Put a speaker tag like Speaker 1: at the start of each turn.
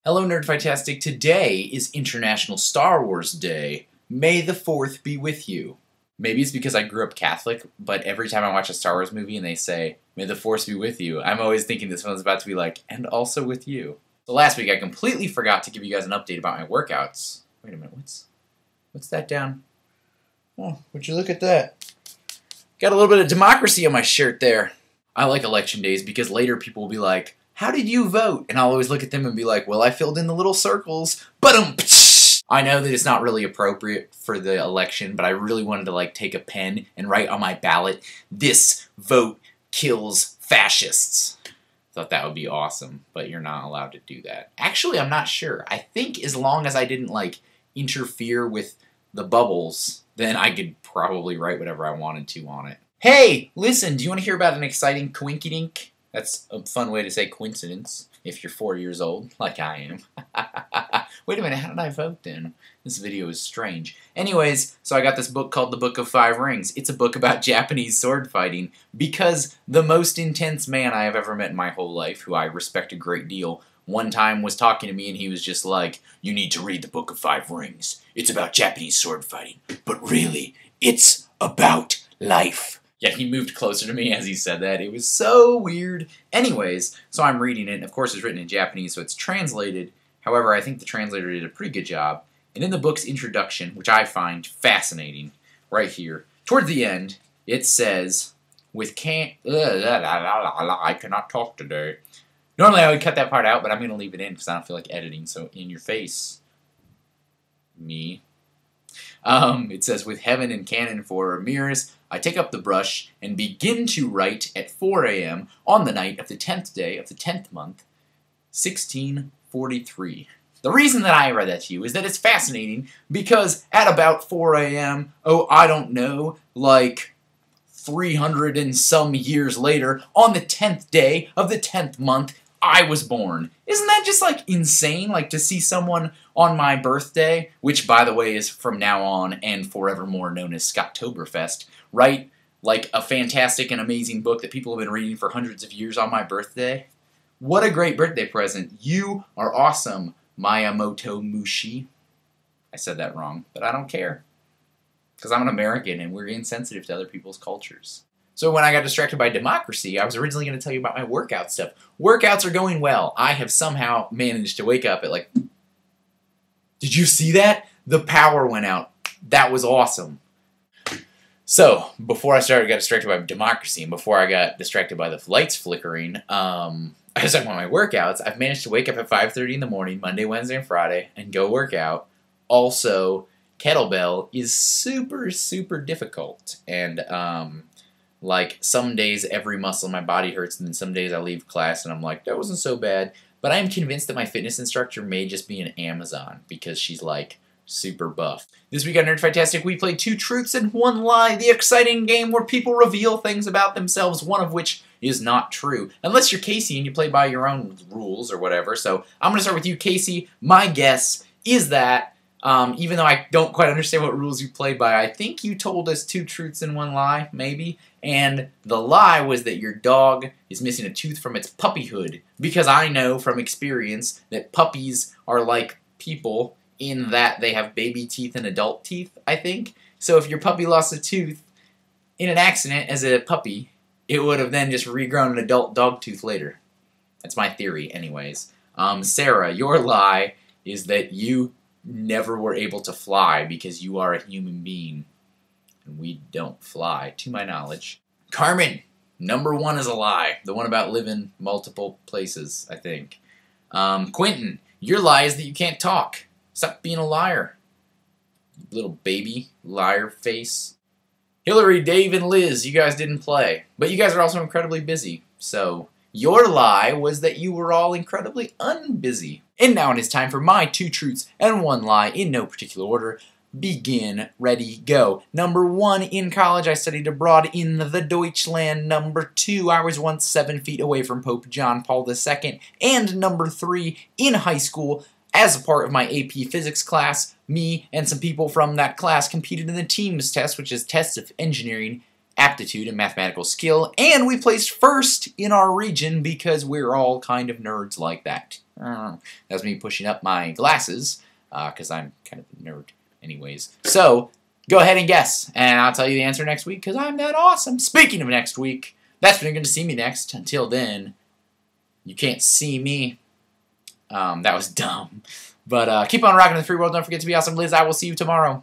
Speaker 1: Hello Nerdfightastic, today is International Star Wars Day. May the 4th be with you. Maybe it's because I grew up Catholic, but every time I watch a Star Wars movie and they say, May the Force be with you, I'm always thinking this one's about to be like, and also with you. So last week I completely forgot to give you guys an update about my workouts. Wait a minute, what's that down? Oh, would you look at that? Got a little bit of democracy on my shirt there. I like election days because later people will be like, how did you vote? And I'll always look at them and be like, well, I filled in the little circles. I know that it's not really appropriate for the election, but I really wanted to take a pen and write on my ballot, this vote kills fascists. Thought that would be awesome, but you're not allowed to do that. Actually, I'm not sure. I think as long as I didn't interfere with the bubbles, then I could probably write whatever I wanted to on it. Hey, listen, do you want to hear about an exciting coinkydink? That's a fun way to say coincidence, if you're 4 years old, like I am. Wait a minute, how did I vote then? This video is strange. Anyways, so I got this book called The Book of Five Rings. It's a book about Japanese sword fighting, because the most intense man I have ever met in my whole life, who I respect a great deal, one time was talking to me and he was just like, you need to read The Book of Five Rings. It's about Japanese sword fighting, but really, it's about life. Yeah, he moved closer to me as he said that. It was so weird. Anyways, so I'm reading it, and of course it's written in Japanese, so it's translated. However, I think the translator did a pretty good job. And in the book's introduction, which I find fascinating, right here, toward the end, it says, I cannot talk today. Normally I would cut that part out, but I'm going to leave it in because I don't feel like editing, so in your face, me. It says, with heaven and canon for mirrors, I take up the brush and begin to write at 4 a.m. on the night of the 10th day of the 10th month, 1643. The reason that I read that to you is that it's fascinating because at about 4 a.m., oh, I don't know, 300 and some years later, on the 10th day of the 10th month, I was born. Isn't that just insane? To see someone on my birthday, which by the way is from now on and forevermore known as Scottoberfest, write a fantastic and amazing book that people have been reading for hundreds of years on my birthday? What a great birthday present. You are awesome, Miyamoto Mushi. I said that wrong, but I don't care. Because I'm an American and we're insensitive to other people's cultures. So when I got distracted by democracy, I was originally going to tell you about my workout stuff. Workouts are going well. I have somehow managed to wake up at Did you see that? The power went out. That was awesome. So, before I got distracted by democracy, and before I got distracted by the lights flickering, I was talking about my workouts. I've managed to wake up at 5:30 in the morning, Monday, Wednesday, and Friday, and go work out. Also, kettlebell is super, super difficult. And, some days every muscle in my body hurts, and then some days I leave class and I'm like, that wasn't so bad. But I am convinced that my fitness instructor may just be an Amazon, because she's super buff. This week on Nerdfightastic, we played 2 truths and 1 lie, the exciting game where people reveal things about themselves, one of which is not true. Unless you're Casey and you play by your own rules or whatever. So I'm going to start with you, Casey. My guess is that, even though I don't quite understand what rules you play by, I think you told us 2 truths and 1 lie, maybe? And the lie was that your dog is missing a tooth from its puppyhood, because I know from experience that puppies are like people in that they have baby teeth and adult teeth, I think. So if your puppy lost a tooth in an accident as a puppy, it would have then just regrown an adult dog tooth later. That's my theory, anyways. Sarah, your lie is that you never were able to fly because you are a human being. And we don't fly, to my knowledge. Carmen, number 1 is a lie. The one about living multiple places, I think. Quentin, your lie is that you can't talk. Stop being a liar. Little baby liar face. Hillary, Dave, and Liz, you guys didn't play. But you guys are also incredibly busy. So, your lie was that you were all incredibly unbusy. And now it is time for my 2 truths and 1 lie in no particular order. Begin, ready, go. Number 1, in college I studied abroad in the Deutschland. Number 2, I was once 7 feet away from Pope John Paul II. And number 3, in high school, as a part of my AP Physics class, me and some people from that class competed in the TEAMS test, which is tests of engineering, aptitude, and mathematical skill, and we placed first in our region because we're all kind of nerds like that. That's me pushing up my glasses, because I'm kind of a nerd anyways. So, go ahead and guess, and I'll tell you the answer next week, because I'm that awesome. Speaking of next week, that's when you're going to see me next. Until then, you can't see me. That was dumb. But keep on rocking in the free world. Don't forget to be awesome, Liz. I will see you tomorrow.